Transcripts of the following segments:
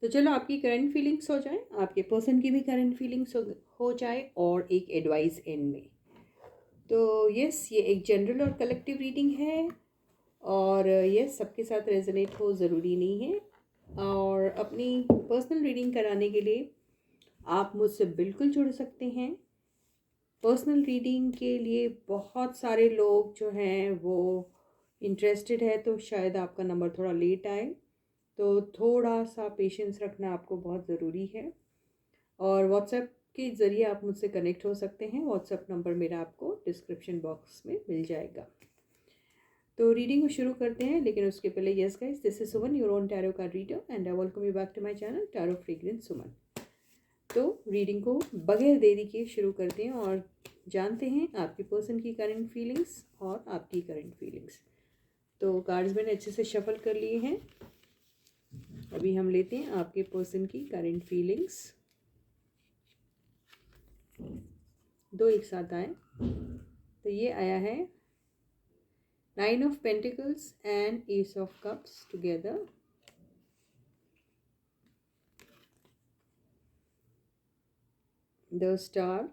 तो चलो आपकी करंट फीलिंग्स हो जाए, आपके पर्सन की भी करंट फीलिंग्स हो जाए और एक एडवाइस एंड में। तो यस, ये एक जनरल और कलेक्टिव रीडिंग है और यस सबके साथ रेजोनेट हो ज़रूरी नहीं है। और अपनी पर्सनल रीडिंग कराने के लिए आप मुझसे बिल्कुल जुड़ सकते हैं। पर्सनल रीडिंग के लिए बहुत सारे लोग जो हैं वो इंटरेस्टेड है, तो शायद आपका नंबर थोड़ा लेट आए, तो थोड़ा सा पेशेंस रखना आपको बहुत ज़रूरी है। और व्हाट्सएप के ज़रिए आप मुझसे कनेक्ट हो सकते हैं। व्हाट्सएप नंबर मेरा आपको डिस्क्रिप्शन बॉक्स में मिल जाएगा। तो रीडिंग को शुरू करते हैं, लेकिन उसके पहले yes guys, this is Suman, your own tarot card reader, and I welcome you back to my channel tarot fragrance Suman. तो रीडिंग को बगैर देरी के शुरू करते हैं और जानते हैं आपके पर्सन की करंट फीलिंग्स और आपकी करंट फीलिंग्स। तो कार्ड्स मैंने अच्छे से शफल कर लिए हैं। अभी हम लेते हैं आपके पर्सन की करंट फीलिंग्स। दो एक साथ आए, तो ये आया है nine of pentacles and S of cups together, the star,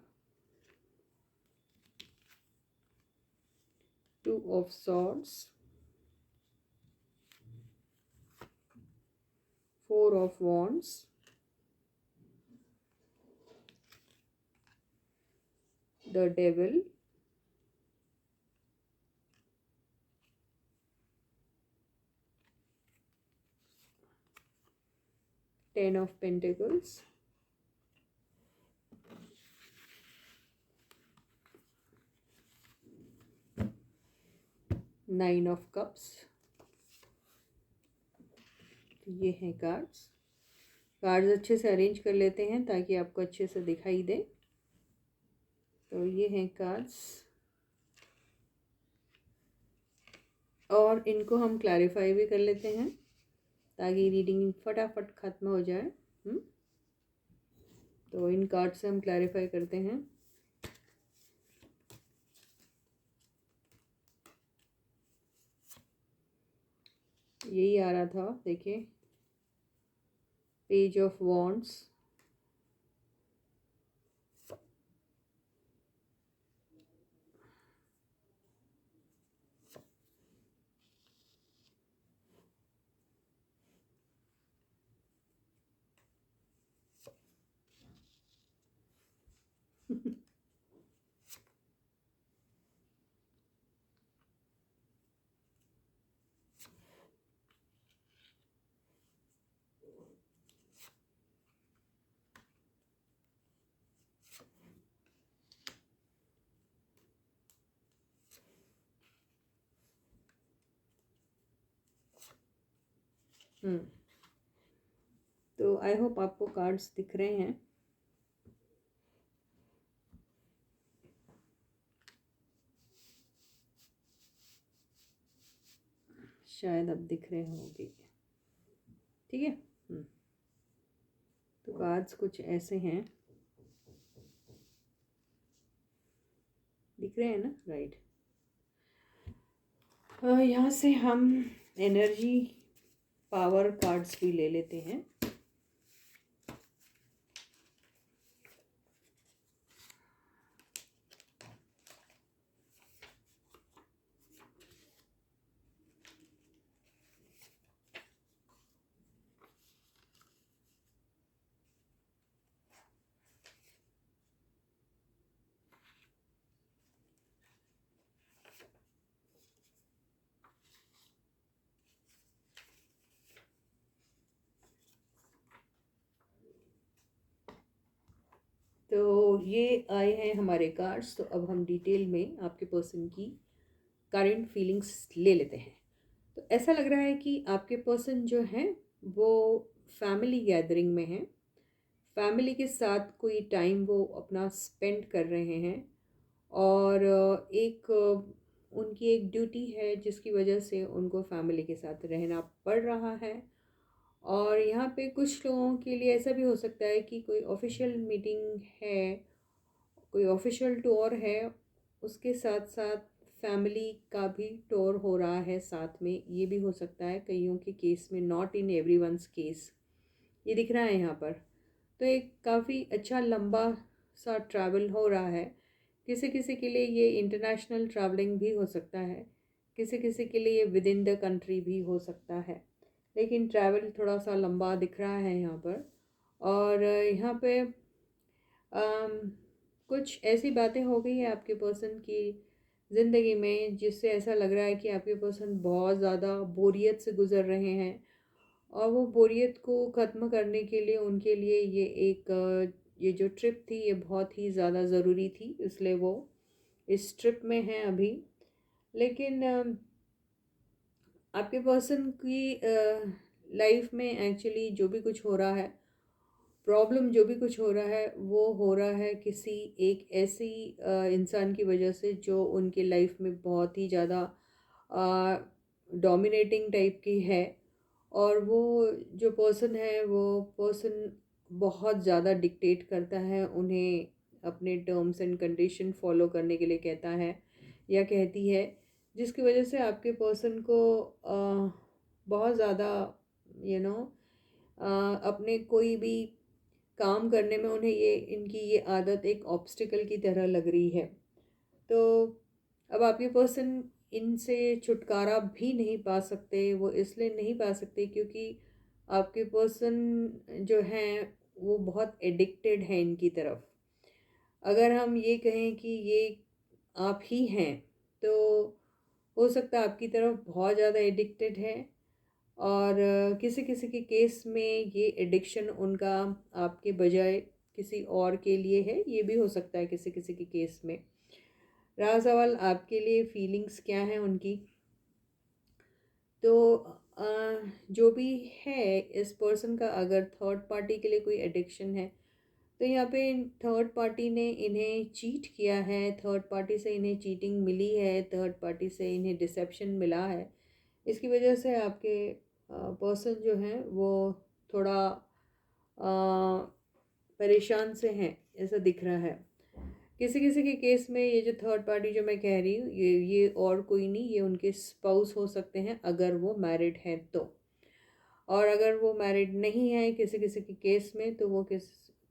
two of swords, four of wands, the devil, ten of pentacles, nine of cups. तो ये हैं कार्ड्स। कार्ड्स अच्छे से अरेंज कर लेते हैं ताकि आपको अच्छे से दिखाई दे। तो ये हैं कार्ड्स और इनको हम क्लैरिफाई भी कर लेते हैं ताकि रीडिंग फटाफट ख़त्म हो जाए। तो इन कार्ड से हम क्लैरिफाई करते हैं। यही आ रहा था, देखिए, पेज ऑफ वॉन्ड्स, तो आई होप आपको कार्ड्स दिख रहे हैं। शायद अब दिख रहे होंगे, ठीक है। तो कार्ड्स कुछ ऐसे हैं, दिख रहे हैं ना, राइट। यहाँ से हम एनर्जी पावर कार्ड्स भी ले लेते हैं। तो ये आए हैं हमारे कार्ड्स। तो अब हम डिटेल में आपके पर्सन की करंट फीलिंग्स ले लेते हैं। तो ऐसा लग रहा है कि आपके पर्सन जो हैं वो फैमिली गैदरिंग में हैं, फैमिली के साथ कोई टाइम वो अपना स्पेंड कर रहे हैं और एक उनकी एक ड्यूटी है जिसकी वजह से उनको फैमिली के साथ रहना पड़ रहा है। और यहाँ पे कुछ लोगों के लिए ऐसा भी हो सकता है कि कोई ऑफिशियल मीटिंग है, कोई ऑफिशियल टूर है, उसके साथ साथ फैमिली का भी टूर हो रहा है साथ में। ये भी हो सकता है कईयों के केस में, नॉट इन एवरीवन्स केस। ये दिख रहा है यहाँ पर। तो एक काफ़ी अच्छा लंबा सा ट्रैवल हो रहा है। किसी किसी के लिए ये इंटरनेशनल ट्रैवलिंग भी हो सकता है, किसी किसी के लिए विद इन द कंट्री भी हो सकता है, लेकिन ट्रैवल थोड़ा सा लंबा दिख रहा है यहाँ पर। और यहाँ पे कुछ ऐसी बातें हो गई है आपके पर्सन की ज़िंदगी में जिससे ऐसा लग रहा है कि आपके पर्सन बहुत ज़्यादा बोरियत से गुज़र रहे हैं, और वो बोरियत को ख़त्म करने के लिए उनके लिए ये एक ये जो ट्रिप थी ये बहुत ही ज़्यादा ज़रूरी थी, इसलिए वो इस ट्रिप में हैं अभी। लेकिन आपके पर्सन की लाइफ में एक्चुअली जो भी कुछ हो रहा है, प्रॉब्लम जो भी कुछ हो रहा है, वो हो रहा है किसी एक ऐसी इंसान की वजह से जो उनके लाइफ में बहुत ही ज़्यादा डोमिनेटिंग टाइप की है। और वो जो पर्सन है वो पर्सन बहुत ज़्यादा डिक्टेट करता है उन्हें, अपने टर्म्स एंड कंडीशन फॉलो करने के लिए कहता है या कहती है, जिसकी वजह से आपके पर्सन को बहुत ज़्यादा यू नो अपने कोई भी काम करने में उन्हें ये इनकी ये आदत एक ऑब्स्टिकल की तरह लग रही है। तो अब आपके पर्सन इनसे छुटकारा भी नहीं पा सकते। वो इसलिए नहीं पा सकते क्योंकि आपके पर्सन जो हैं वो बहुत एडिक्टेड हैं इनकी तरफ। अगर हम ये कहें कि ये आप ही हैं, तो हो सकता है आपकी तरफ बहुत ज़्यादा एडिक्टेड है। और किसी किसी के केस में ये एडिक्शन उनका आपके बजाय किसी और के लिए है, ये भी हो सकता है किसी किसी के केस में। रहा सवाल आपके लिए फीलिंग्स क्या हैं उनकी, तो जो भी है इस पर्सन का, अगर थर्ड पार्टी के लिए कोई एडिक्शन है तो यहाँ पे थर्ड पार्टी ने इन्हें चीट किया है, थर्ड पार्टी से इन्हें चीटिंग मिली है, थर्ड पार्टी से इन्हें डिसेप्शन मिला है। इसकी वजह से आपके पर्सन जो हैं वो थोड़ा परेशान से हैं, ऐसा दिख रहा है। किसी किसी के केस में ये जो थर्ड पार्टी जो मैं कह रही हूँ, ये और कोई नहीं, ये उनके स्पाउस हो सकते हैं अगर वो मैरिड हैं तो। और अगर वो मैरिड नहीं है किसी किसी के केस में, तो वो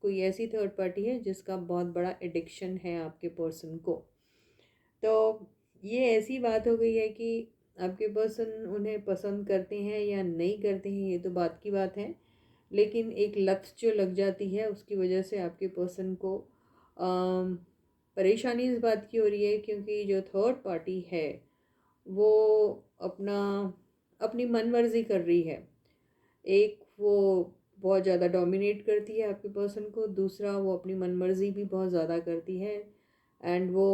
कोई ऐसी थर्ड पार्टी है जिसका बहुत बड़ा एडिक्शन है आपके पर्सन को। तो ये ऐसी बात हो गई है कि आपके पर्सन उन्हें पसंद करते हैं या नहीं करते हैं, ये तो बात की बात है। लेकिन एक लत जो लग जाती है उसकी वजह से आपके पर्सन को परेशानी इस बात की हो रही है, क्योंकि जो थर्ड पार्टी है वो अपना अपनी मन मर्जी कर रही है। एक वो बहुत ज़्यादा डोमिनेट करती है आपके पर्सन को, दूसरा वो अपनी मनमर्जी भी बहुत ज़्यादा करती है। एंड वो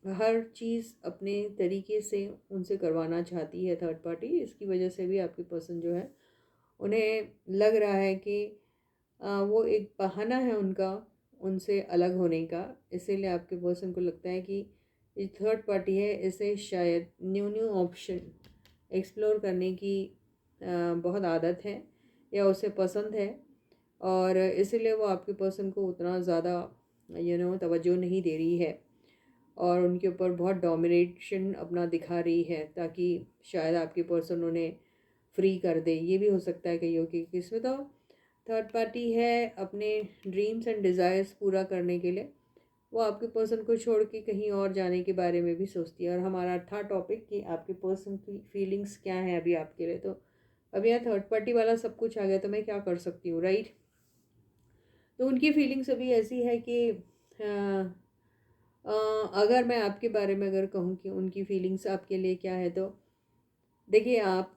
हर चीज़ अपने तरीके से उनसे करवाना चाहती है थर्ड पार्टी। इसकी वजह से भी आपके पर्सन जो है उन्हें लग रहा है कि वो एक बहाना है उनका उनसे अलग होने का। इसीलिए आपके पर्सन को लगता है कि ये थर्ड पार्टी है, इसे शायद न्यू न्यू ऑप्शन एक्सप्लोर करने की बहुत आदत है या उसे पसंद है, और इसीलिए वो आपके पर्सन को उतना ज़्यादा तवज्जो नहीं दे रही है और उनके ऊपर बहुत डोमिनेशन अपना दिखा रही है, ताकि शायद आपके पर्सन उन्हें फ्री कर दे। ये भी हो सकता है कईयों की किस्मत। तो थर्ड पार्टी है अपने ड्रीम्स एंड डिज़ायर्स पूरा करने के लिए वो आपके पर्सन को छोड़ के कहीं और जाने के बारे में भी सोचती है। और हमारा था टॉपिक कि आपके पर्सन की फीलिंग्स क्या हैं अभी आपके लिए। तो अब यहाँ थर्ड पार्टी वाला सब कुछ आ गया तो मैं क्या कर सकती हूँ, राइट। तो उनकी फीलिंग्स अभी ऐसी है कि अगर मैं आपके बारे में अगर कहूँ कि उनकी फीलिंग्स आपके लिए क्या है, तो देखिए आप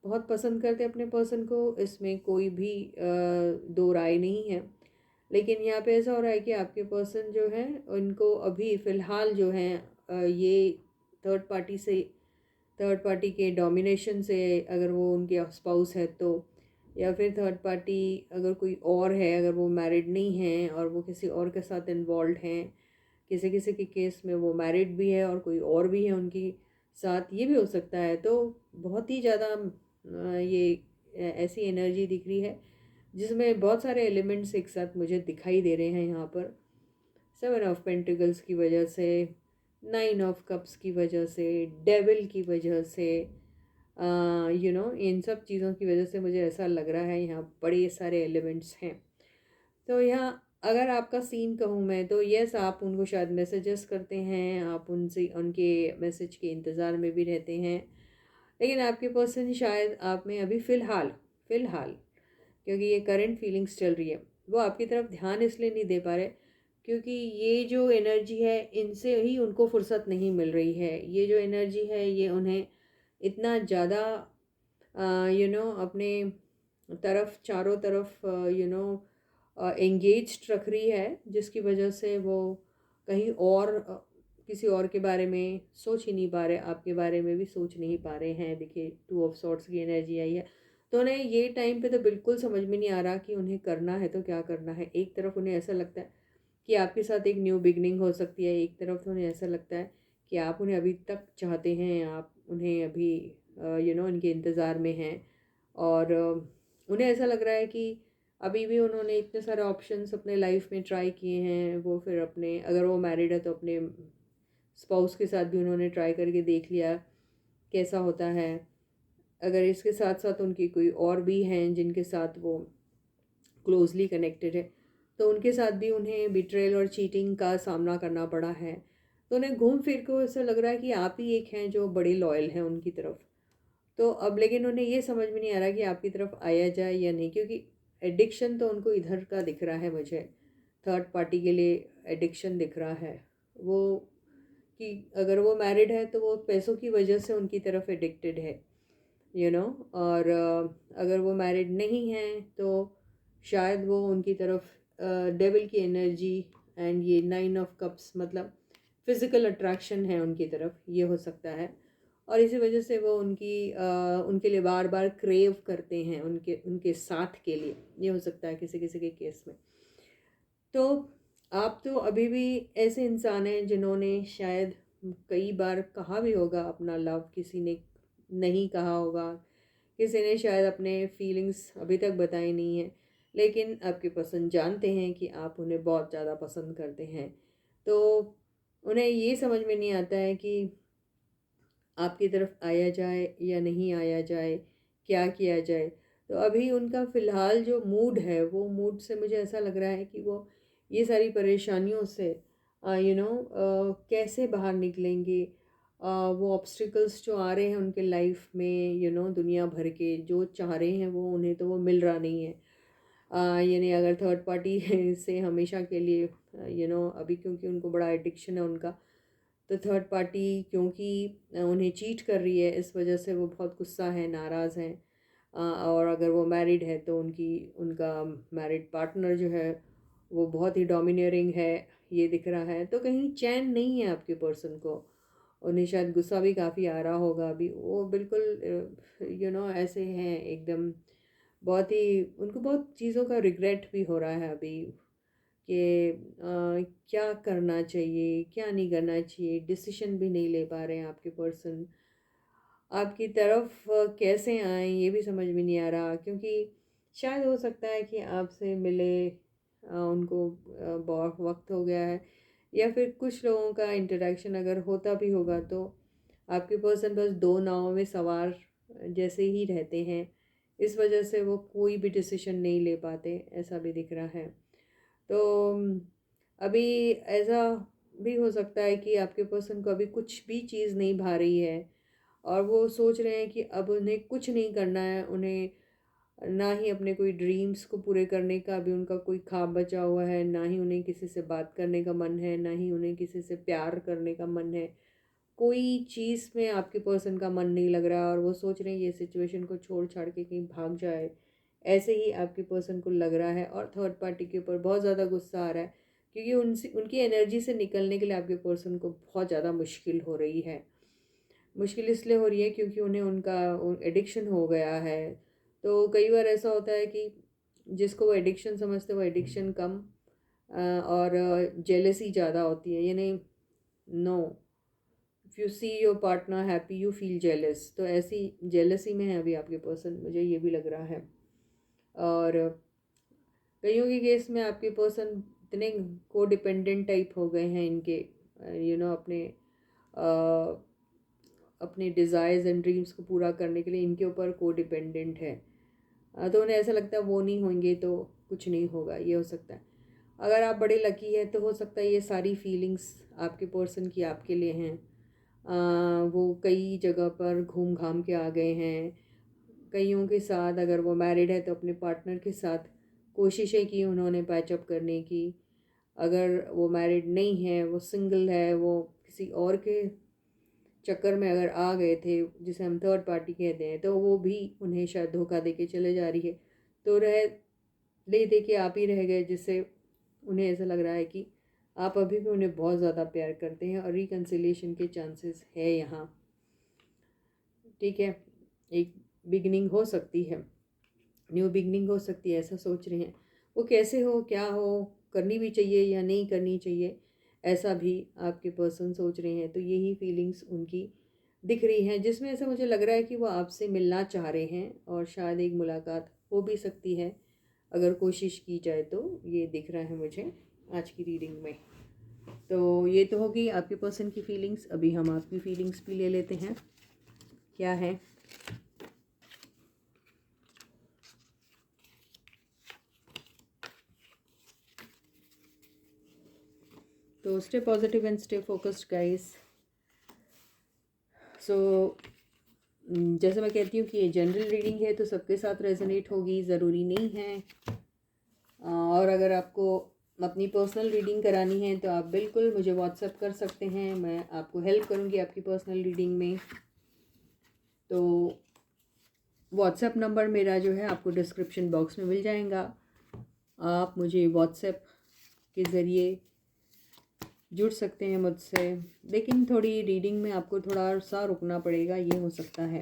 बहुत पसंद करते हैं अपने पर्सन को, इसमें कोई भी दो राय नहीं है। लेकिन यहाँ पे ऐसा हो रहा है कि आपके पर्सन जो है उनको अभी फ़िलहाल जो है ये थर्ड पार्टी से, थर्ड पार्टी के डोमिनेशन से, अगर वो उनके स्पाउस है तो, या फिर थर्ड पार्टी अगर कोई और है, अगर वो मैरिड नहीं है और वो किसी और के साथ इन्वॉल्व हैं, किसी किसी के केस में वो मैरिड भी है और कोई और भी है उनकी साथ, ये भी हो सकता है। तो बहुत ही ज़्यादा ये ऐसी एनर्जी दिख रही है जिसमें बहुत सारे एलिमेंट्स एक साथ मुझे दिखाई दे रहे हैं यहाँ पर। 7 ऑफ पेंटिकल्स की वजह से, 9 ऑफ कप्स की वजह से, डेविल की वजह से, इन सब चीज़ों की वजह से मुझे ऐसा लग रहा है यहाँ बड़े सारे एलिमेंट्स हैं। तो यहाँ अगर आपका सीन कहूँ मैं तो यस, आप उनको शायद मैसेजेस करते हैं, आप उनसे उनके मैसेज के इंतज़ार में भी रहते हैं, लेकिन आपके पर्सन शायद आप में अभी फ़िलहाल क्योंकि ये करंट फीलिंग्स चल रही है, वो आपकी तरफ ध्यान इसलिए नहीं दे पा रहे क्योंकि ये जो एनर्जी है इनसे ही उनको फुर्सत नहीं मिल रही है। ये जो एनर्जी है ये उन्हें इतना ज़्यादा अपने तरफ चारों तरफ एंगेज्ड रख रही है, जिसकी वजह से वो कहीं और किसी और के बारे में सोच ही नहीं पा रहे, आपके बारे में भी सोच नहीं पा रहे हैं। देखिए 2 ऑफ सॉर्ड्स की एनर्जी आई है, तो उन्हें ये टाइम पे तो बिल्कुल समझ में नहीं आ रहा कि उन्हें करना है तो क्या करना है। एक तरफ उन्हें ऐसा लगता है कि आपके साथ एक न्यू बिगनिंग हो सकती है, एक तरफ तो उन्हें ऐसा लगता है कि आप उन्हें अभी तक चाहते हैं, आप उन्हें अभी उनके इंतज़ार में हैं। और उन्हें ऐसा लग रहा है कि अभी भी उन्होंने इतने सारे ऑप्शंस अपने लाइफ में ट्राई किए हैं, वो फिर अपने, अगर वो मैरिड है तो अपने स्पाउस के साथ भी उन्होंने ट्राई करके देख लिया कैसा होता है। अगर इसके साथ साथ उनकी कोई और भी हैं जिनके साथ वो क्लोजली कनेक्टेड है, तो उनके साथ भी उन्हें बिट्रेल और चीटिंग का सामना करना पड़ा है। तो उन्हें घूम फिर को ऐसा लग रहा है कि आप ही एक हैं जो बड़े लॉयल हैं उनकी तरफ। तो अब लेकिन उन्हें ये समझ में नहीं आ रहा कि आपकी तरफ आया जाए या नहीं, क्योंकि एडिक्शन तो उनको इधर का दिख रहा है मुझे, थर्ड पार्टी के लिए एडिक्शन दिख रहा है वो, कि अगर वो मैरिड है तो वो पैसों की वजह से उनकी तरफ एडिक्टेड है, और अगर वो मैरिड नहीं है तो शायद वो उनकी तरफ डेविल की एनर्जी एंड ये 9 ऑफ कप्स, मतलब फिज़िकल अट्रैक्शन है उनकी तरफ, ये हो सकता है। और इसी वजह से वो उनके लिए बार बार क्रेव करते हैं, उनके उनके साथ के लिए, ये हो सकता है किसी किसी के केस में। तो आप तो अभी भी ऐसे इंसान हैं जिन्होंने शायद कई बार कहा भी होगा अपना लव, किसी ने नहीं कहा होगा, किसी ने शायद अपने फीलिंग्स अभी तक बताई नहीं है, लेकिन आपके पसंद जानते हैं कि आप उन्हें बहुत ज़्यादा पसंद करते हैं। तो उन्हें ये समझ में नहीं आता है कि आपकी तरफ आया जाए या नहीं आया जाए, क्या किया जाए। तो अभी उनका फ़िलहाल जो मूड है, वो मूड से मुझे ऐसा लग रहा है कि वो ये सारी परेशानियों से कैसे बाहर निकलेंगे। वो ऑब्स्टिकल्स जो आ रहे हैं उनके लाइफ में, दुनिया भर के जो चाह रहे हैं वो उन्हें तो वो मिल रहा नहीं है। यानी अगर थर्ड पार्टी से हमेशा के लिए अभी क्योंकि उनको बड़ा एडिक्शन है उनका, तो थर्ड पार्टी क्योंकि उन्हें चीट कर रही है, इस वजह से वो बहुत गुस्सा है, नाराज़ हैं। और अगर वो मैरिड है तो उनका मैरिड पार्टनर जो है वो बहुत ही डोमिनेटिंग है, ये दिख रहा है। तो कहीं चैन नहीं है आपके पर्सन को, उन्हें शायद गुस्सा भी काफ़ी आ रहा होगा अभी, वो बिल्कुल ऐसे हैं एकदम, बहुत ही उनको बहुत चीज़ों का रिग्रेट भी हो रहा है अभी कि क्या करना चाहिए, क्या नहीं करना चाहिए, डिसीजन भी नहीं ले पा रहे हैं आपके पर्सन। आपकी तरफ कैसे आएँ ये भी समझ में नहीं आ रहा, क्योंकि शायद हो सकता है कि आपसे मिले उनको बहुत वक्त हो गया है, या फिर कुछ लोगों का इंटरेक्शन अगर होता भी होगा तो आपके पर्सन बस दो नावों में सवार जैसे ही रहते हैं, इस वजह से वो कोई भी डिसीजन नहीं ले पाते, ऐसा भी दिख रहा है। तो अभी ऐसा भी हो सकता है कि आपके पर्सन को अभी कुछ भी चीज़ नहीं भा रही है, और वो सोच रहे हैं कि अब उन्हें कुछ नहीं करना है, उन्हें ना ही अपने कोई ड्रीम्स को पूरे करने का अभी उनका कोई ख्वाब बचा हुआ है, ना ही उन्हें किसी से बात करने का मन है, ना ही उन्हें किसी से प्यार करने का मन है। कोई चीज़ में आपके पर्सन का मन नहीं लग रहा, और वो सोच रहे हैं ये सिचुएशन को छोड़ छाड़ के कहीं भाग जाए, ऐसे ही आपके पर्सन को लग रहा है। और थर्ड पार्टी के ऊपर बहुत ज़्यादा गुस्सा आ रहा है, क्योंकि उनसे उनकी एनर्जी से निकलने के लिए आपके पर्सन को बहुत ज़्यादा मुश्किल हो रही है। मुश्किल इसलिए हो रही है क्योंकि उन्हें उनका एडिक्शन हो गया है। तो कई बार ऐसा होता है कि जिसको वो एडिक्शन समझते हैं वो एडिक्शन कम, और जेलसी ज़्यादा होती है, यानी no, if you see your partner happy you feel jealous, तो ऐसी जेलसी में है अभी आपके पर्सन, मुझे ये भी लग रहा है। और कईयों के केस में आपके पर्सन इतने को डिपेंडेंट टाइप हो गए हैं इनके अपने अपने डिज़ायर्स एंड ड्रीम्स को पूरा करने के लिए इनके ऊपर को डिपेंडेंट है। तो उन्हें ऐसा लगता है वो नहीं होंगे तो कुछ नहीं होगा, ये हो सकता है। अगर आप बड़े लकी हैं तो हो सकता है ये सारी फीलिंग्स आपके पर्सन की आपके लिए हैं। वो कई जगह पर घूम घाम के आ गए हैं, कईयों के साथ अगर वो मैरिड है तो अपने पार्टनर के साथ कोशिशें की उन्होंने पैचअप करने की। अगर वो मैरिड नहीं है, वो सिंगल है, वो किसी और के चक्कर में अगर आ गए थे जिसे हम थर्ड पार्टी कहते हैं, तो वो भी उन्हें शायद धोखा दे के चले जा रही है। तो ले दे के आप ही रह गए, जिससे उन्हें ऐसा लग रहा है कि आप अभी भी उन्हें बहुत ज़्यादा प्यार करते हैं और रिकन्सिलिएशन के चांसेस है यहाँ। ठीक है, एक बिगनिंग हो सकती है, न्यू बिगनिंग हो सकती है, ऐसा सोच रहे हैं। वो कैसे हो, क्या हो, करनी भी चाहिए या नहीं करनी चाहिए, ऐसा भी आपके पर्सन सोच रहे हैं। तो यही फीलिंग्स उनकी दिख रही हैं, जिसमें ऐसा मुझे लग रहा है कि वो आपसे मिलना चाह रहे हैं और शायद एक मुलाकात हो भी सकती है अगर कोशिश की जाए तो। ये दिख रहा है मुझे आज की रीडिंग में। तो ये तो होगी आपके पर्सन की फीलिंग्स। अभी हम आपकी फीलिंग्स भी ले लेते हैं, क्या है। तो stay positive and stay focused guys. So जैसे मैं कहती हूँ कि ये जनरल रीडिंग है तो सबके साथ रेजोनेट होगी, ज़रूरी नहीं है। और अगर आपको अपनी पर्सनल रीडिंग करानी है तो आप बिल्कुल मुझे व्हाट्सएप कर सकते हैं, मैं आपको हेल्प करूँगी आपकी पर्सनल रीडिंग में। तो व्हाट्सएप नंबर मेरा जो है आपको डिस्क्रिप्शन बॉक्स में मिल जाएगा। आप मुझे व्हाट्सएप के ज़रिए जुड़ सकते हैं मुझसे, लेकिन थोड़ी रीडिंग में आपको थोड़ा सा रुकना पड़ेगा, ये हो सकता है।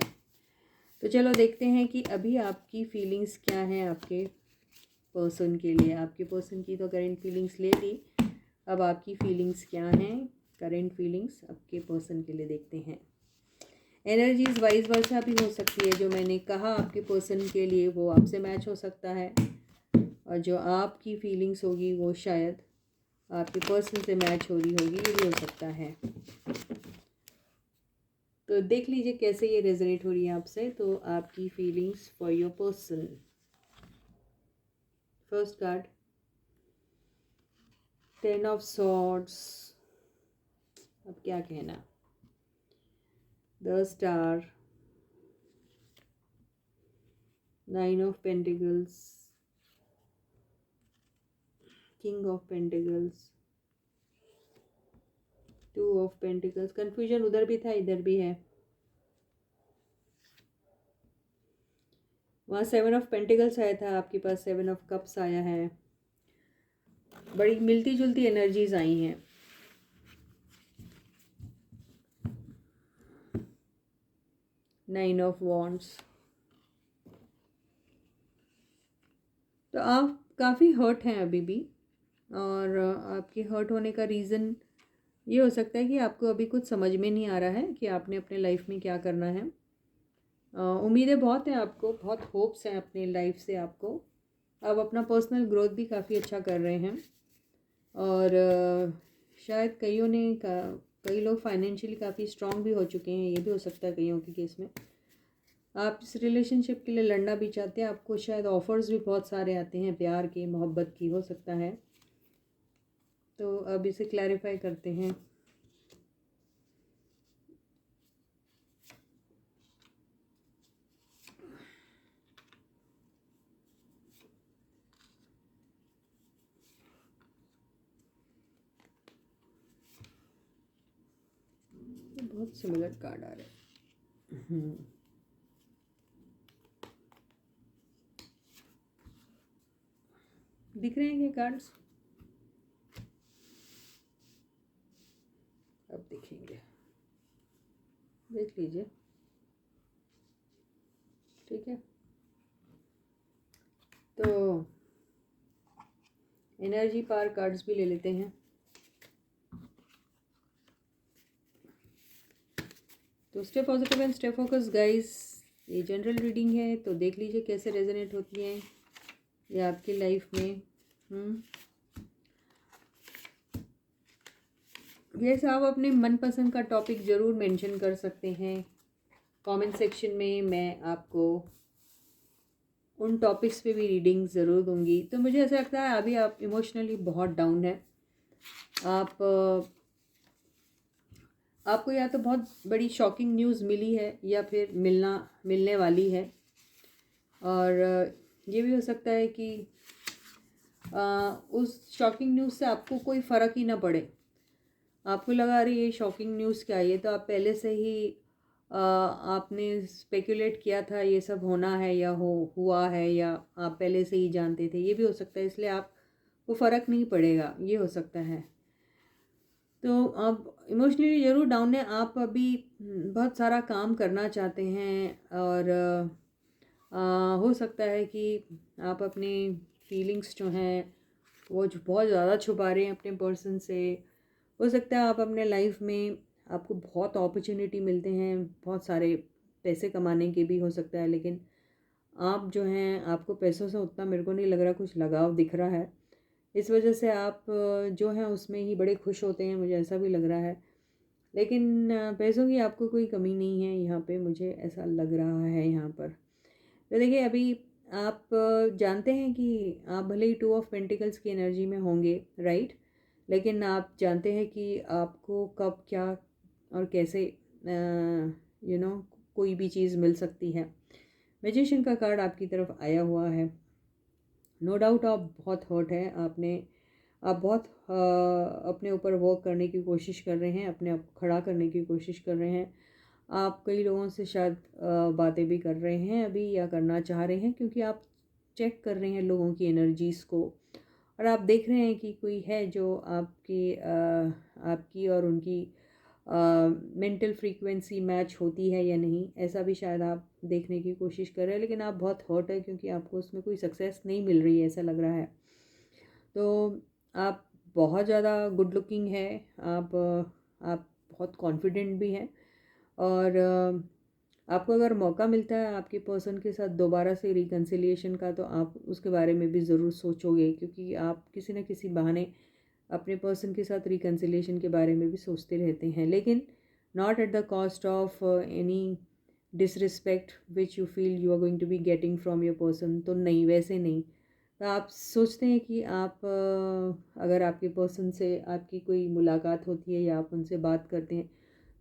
तो चलो देखते हैं कि अभी आपकी फीलिंग्स क्या हैं आपके पर्सन के लिए। आपके पर्सन की तो करेंट फीलिंग्स ले ली, अब आपकी फीलिंग्स क्या हैं, करेंट फीलिंग्स आपके पर्सन के लिए देखते हैं। एनर्जीज वाइज वर्सा भी हो सकती है, जो मैंने कहा आपके पर्सन के लिए वो आपसे मैच हो सकता है, और जो आपकी फीलिंग्स होगी वो शायद आपके पर्सन से मैच हो रही होगी, ये भी हो सकता है। तो देख लीजिए कैसे ये रेजोनेट हो रही है आपसे। तो आपकी feelings for your person. First card, 10 of swords. अब क्या कहना, the star, 9 of pentacles, king of pentacles, 2 of pentacles. Confusion उधर भी था इधर भी है। वहाँ 7 ऑफ पेंटिकल्स आया था, आपके पास 7 ऑफ कप्स आया है। बड़ी मिलती जुलती एनर्जीज आई हैं। Nine of wands. तो आप काफ़ी हर्ट हैं अभी भी, और आपके हर्ट होने का रीज़न ये हो सकता है कि आपको अभी कुछ समझ में नहीं आ रहा है कि आपने अपने लाइफ में क्या करना है। उम्मीदें बहुत हैं आपको, बहुत होप्स हैं अपनी लाइफ से आपको। आप अपना पर्सनल ग्रोथ भी काफ़ी अच्छा कर रहे हैं, और शायद कई लोग फाइनेंशियली काफ़ी स्ट्रांग भी हो चुके हैं, ये भी हो सकता है कईयों के केस में। आप इस रिलेशनशिप के लिए लड़ना भी चाहते हैं, आपको शायद ऑफ़र्स भी बहुत सारे आते हैं, प्यार की, मोहब्बत की, हो सकता है। तो अब इसे क्लैरिफाई करते हैं। बहुत सिमिलर कार्ड आ रहे हैं। दिख रहे हैं ये कार्ड्स, अब देखेंगे, देख लीजिए। ठीक है, तो एनर्जी पावर कार्ड्स भी ले लेते हैं। तो stay positive and stay focus guys. ये जनरल रीडिंग है, तो देख लीजिए कैसे रेजोनेट होती है ये आपकी लाइफ में। यस, आप अपने मनपसंद का टॉपिक ज़रूर मेंशन कर सकते हैं कमेंट सेक्शन में। मैं आपको उन टॉपिक्स पे भी रीडिंग ज़रूर दूंगी। तो मुझे ऐसा लगता है अभी आप इमोशनली बहुत डाउन है। आप आपको या तो बहुत बड़ी शॉकिंग न्यूज़ मिली है या फिर मिलने वाली है। और ये भी हो सकता है कि उस शॉकिंग न्यूज़ से आपको कोई फ़र्क ही ना पड़े। आपको लगा अरे ये शॉकिंग न्यूज़ क्या है, ये तो आप पहले से ही आपने स्पेकुलेट किया था ये सब होना है या हुआ है, या आप पहले से ही जानते थे। ये भी हो सकता है, इसलिए आपको फ़र्क नहीं पड़ेगा, ये हो सकता है। तो आप इमोशनली ज़रूर डाउन है। आप अभी बहुत सारा काम करना चाहते हैं और हो सकता है कि आप अपनी फीलिंग्स जो हैं वो जो बहुत ज़्यादा छुपा रहे हैं अपने पर्सन से। हो सकता है आप अपने लाइफ में आपको बहुत अपॉर्चुनिटी मिलते हैं, बहुत सारे पैसे कमाने के भी हो सकता है, लेकिन आप जो हैं आपको पैसों से उतना मेरे को नहीं लग रहा कुछ लगाव दिख रहा है। इस वजह से आप जो हैं उसमें ही बड़े खुश होते हैं, मुझे ऐसा भी लग रहा है। लेकिन पैसों की आपको कोई कमी नहीं है यहाँ पे, मुझे ऐसा लग रहा है यहाँ पर। तो देखिए अभी आप जानते हैं कि आप भले ही 2 ऑफ पेंटिकल्स की एनर्जी में होंगे, राइट, लेकिन आप जानते हैं कि आपको कब क्या और कैसे कोई भी चीज़ मिल सकती है। मैजिशियन का कार्ड आपकी तरफ आया हुआ है। नो डाउट आप बहुत हर्ट हैं। आप बहुत अपने ऊपर वर्क करने की कोशिश कर रहे हैं, अपने आप को खड़ा करने की कोशिश कर रहे हैं। आप कई लोगों से शायद बातें भी कर रहे हैं अभी या करना चाह रहे हैं, क्योंकि आप चेक कर रहे हैं लोगों की एनर्जीज़ को और आप देख रहे हैं कि कोई है जो आपकी और उनकी मेंटल फ्रीक्वेंसी मैच होती है या नहीं, ऐसा भी शायद आप देखने की कोशिश कर रहे हैं। लेकिन आप बहुत हर्ट है क्योंकि आपको उसमें कोई सक्सेस नहीं मिल रही है, ऐसा लग रहा है। तो आप बहुत ज़्यादा गुड लुकिंग है, आप बहुत कॉन्फिडेंट भी हैं और आपको अगर मौका मिलता है आपके पर्सन के साथ दोबारा से रिकन्सिलिएशन का, तो आप उसके बारे में भी ज़रूर सोचोगे, क्योंकि आप किसी न किसी बहाने अपने पर्सन के साथ रिकन्सिलिएशन के बारे में भी सोचते रहते हैं, लेकिन not at the cost of any disrespect which you feel you are going to be getting from your person. तो नहीं, वैसे नहीं। तो आप सोचते हैं कि आप अगर आपके पर्सन से आपकी कोई मुलाकात होती है या आप उनसे बात करते हैं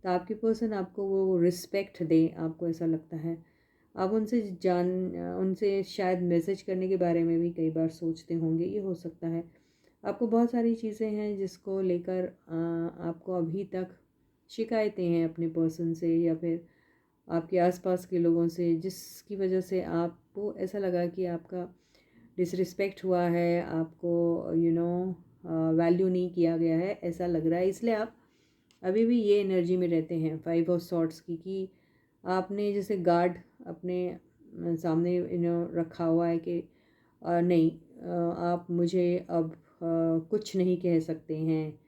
तो आपके पर्सन आपको वो रिस्पेक्ट दे, आपको ऐसा लगता है। आप उनसे शायद मैसेज करने के बारे में भी कई बार सोचते होंगे, ये हो सकता है। आपको बहुत सारी चीज़ें हैं जिसको लेकर आपको अभी तक शिकायतें हैं अपने पर्सन से या फिर आपके आसपास के लोगों से, जिसकी वजह से आपको ऐसा लगा कि आपका डिसरिस्पेक्ट हुआ है, आपको वैल्यू नहीं किया गया है, ऐसा लग रहा है। इसलिए आप अभी भी ये एनर्जी में रहते हैं 5 ऑफ सॉर्ट्स की, कि आपने जैसे गार्ड अपने सामने रखा हुआ है कि नहीं, आप मुझे अब कुछ नहीं कह सकते हैं।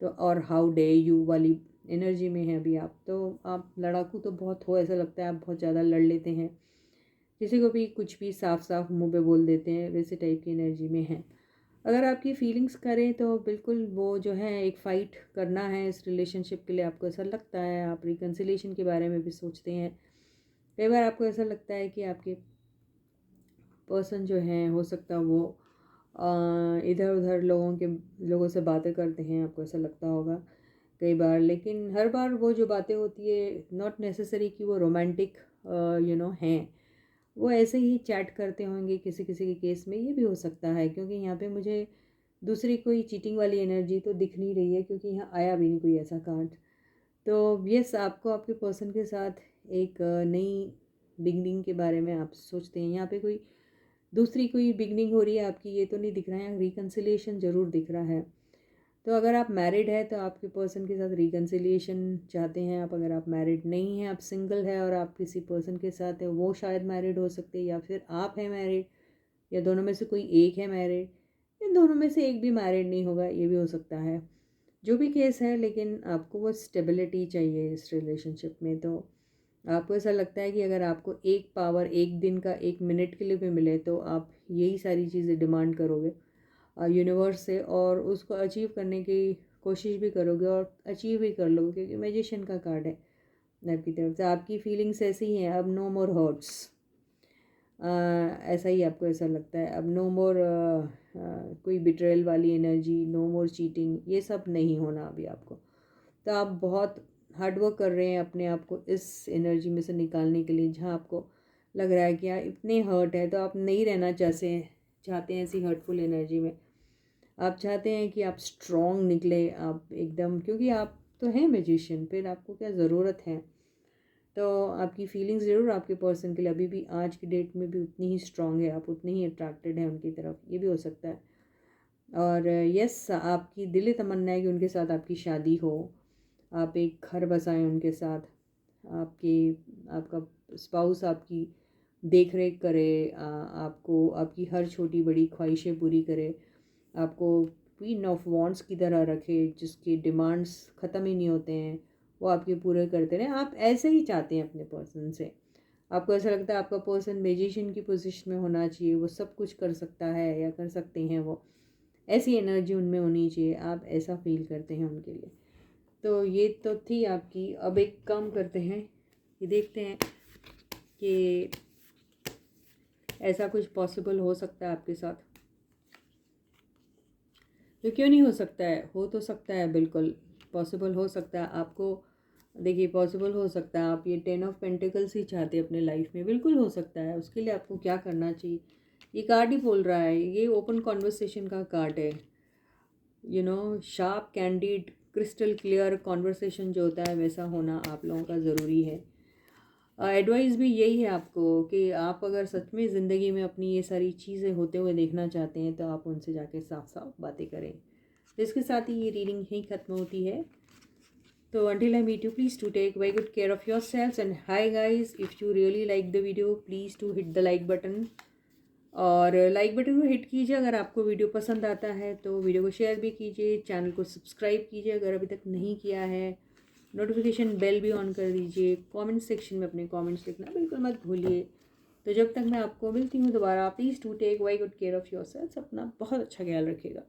तो और हाउ डे यू वाली एनर्जी में है अभी आप। तो आप लड़ाकू तो बहुत हो, ऐसा लगता है आप बहुत ज़्यादा लड़ लेते हैं, किसी को भी कुछ भी साफ साफ मुंह पे बोल देते हैं, वैसे टाइप की एनर्जी में है। अगर आपकी फीलिंग्स करें तो बिल्कुल वो जो है एक फ़ाइट करना है इस रिलेशनशिप के लिए, आपको ऐसा लगता है। आप रिकन्सिलिएशन के बारे में भी सोचते हैं। कई बार आपको ऐसा लगता है कि आपके पर्सन जो हैं हो सकता है वो इधर उधर लोगों से बातें करते हैं, आपको ऐसा लगता होगा कई बार। लेकिन हर बार वो जो बातें होती है नॉट नेसेसरी कि वो रोमांटिक हैं, वो ऐसे ही चैट करते होंगे किसी किसी के केस में, ये भी हो सकता है। क्योंकि यहाँ पे मुझे दूसरी कोई चीटिंग वाली एनर्जी तो दिख नहीं रही है, क्योंकि यहाँ आया भी नहीं कोई ऐसा कार्ड। तो यस, आपको आपके पर्सन के साथ एक नई बिगनिंग के बारे में आप सोचते हैं। यहाँ पे कोई दूसरी कोई बिगनिंग हो रही है आपकी, ये तो नहीं दिख रहा है। रिकन्सिलिएशन ज़रूर दिख रहा है। तो अगर आप मैरिड है तो आपके पर्सन के साथ रिकन्सिलिएशन चाहते हैं आप। अगर आप मैरिड नहीं हैं, आप सिंगल है और आप किसी पर्सन के साथ है, वो शायद मैरिड हो सकते हैं, या फिर आप हैं मैरिड, या दोनों में से कोई एक है मैरिड, या दोनों में से एक भी मैरिड नहीं होगा, ये भी हो सकता है। जो भी केस है, लेकिन आपको वो स्टेबिलिटी चाहिए इस रिलेशनशिप में। तो आपको ऐसा लगता है कि अगर आपको एक पावर एक दिन का 1 मिनट के लिए भी मिले तो आप यही सारी चीज़ें डिमांड करोगे यूनिवर्स से, और उसको अचीव करने की कोशिश भी करोगे और अचीव भी कर लोगे, क्योंकि मैजिशियन का कार्ड है आपकी तरफ से। आपकी फीलिंग्स ऐसी ही हैं, अब नो मोर हर्ट्स, ऐसा ही आपको ऐसा लगता है। अब नो मोर कोई बिट्रेयल वाली एनर्जी, नो मोर चीटिंग, ये सब नहीं होना अभी आपको। तो आप बहुत हार्ड वर्क कर रहे हैं अपने आप को इस एनर्जी में से निकालने के लिए, जहाँ आपको लग रहा है कि यार इतने हर्ट है, तो आप नहीं रहना चाहते हैं ऐसी हर्टफुल एनर्जी में। आप चाहते हैं कि आप स्ट्रॉन्ग निकले आप एकदम, क्योंकि आप तो हैं मैजिशियन, फिर आपको क्या ज़रूरत है। तो आपकी फीलिंग्स ज़रूर आपके पर्सन के लिए अभी भी आज की डेट में भी उतनी ही स्ट्रॉन्ग है, आप उतने ही अट्रैक्टेड हैं उनकी तरफ, ये भी हो सकता है। और यस, आपकी दिली तमन्ना है कि उनके साथ आपकी शादी हो, आप एक घर बसाएं उनके साथ, आपका स्पाउस आपकी देख रेख करे, आपको आपकी हर छोटी बड़ी ख्वाहिशें पूरी करे, आपको क्वीन ऑफ वॉन्ड्स की तरह रखे, जिसके डिमांड्स ख़त्म ही नहीं होते हैं, वो आपके पूरे करते रहें। आप ऐसे ही चाहते हैं अपने पर्सन से। आपको ऐसा लगता है आपका पर्सन मैजिशियन की पोजीशन में होना चाहिए, वो सब कुछ कर सकता है या कर सकते हैं, वो ऐसी एनर्जी उनमें होनी चाहिए, आप ऐसा फील करते हैं उनके लिए। तो ये तो थी आपकी। अब एक काम करते हैं, ये देखते हैं कि ऐसा कुछ पॉसिबल हो सकता है आपके साथ। तो क्यों नहीं हो सकता है, हो तो सकता है, बिल्कुल पॉसिबल हो सकता है आपको। देखिए पॉसिबल हो सकता है, आप ये 10 ऑफ पेंटिकल्स ही चाहते हैं अपने लाइफ में, बिल्कुल हो सकता है। उसके लिए आपको क्या करना चाहिए, ये कार्ड ही बोल रहा है, ये ओपन कॉन्वर्सेशन का कार्ड है। Sharp candid crystal clear conversation जो होता है वैसा होना आप लोगों का ज़रूरी है। एडवाइस भी यही है आपको कि आप अगर सच में ज़िंदगी में अपनी ये सारी चीज़ें होते हुए देखना चाहते हैं, तो आप उनसे जाके साफ साफ बातें करें। तो इसके साथ ही ये रीडिंग यहीं ख़त्म होती है। So until I meet you, please do take very good care of yourselves. And hi guys, if you really like the video, please do hit the like button. और लाइक बटन को hit कीजिए अगर आपको video पसंद आता है, तो video को शेयर भी कीजिए, चैनल को सब्सक्राइब कीजिए अगर अभी तक नहीं किया है, नोटिफिकेशन बेल भी ऑन कर दीजिए, कमेंट सेक्शन में अपने कमेंट्स लिखना बिल्कुल मत भूलिए। तो जब तक मैं आपको मिलती हूँ दोबारा, please do take very good care of yourself, अपना बहुत अच्छा ख्याल रखिएगा।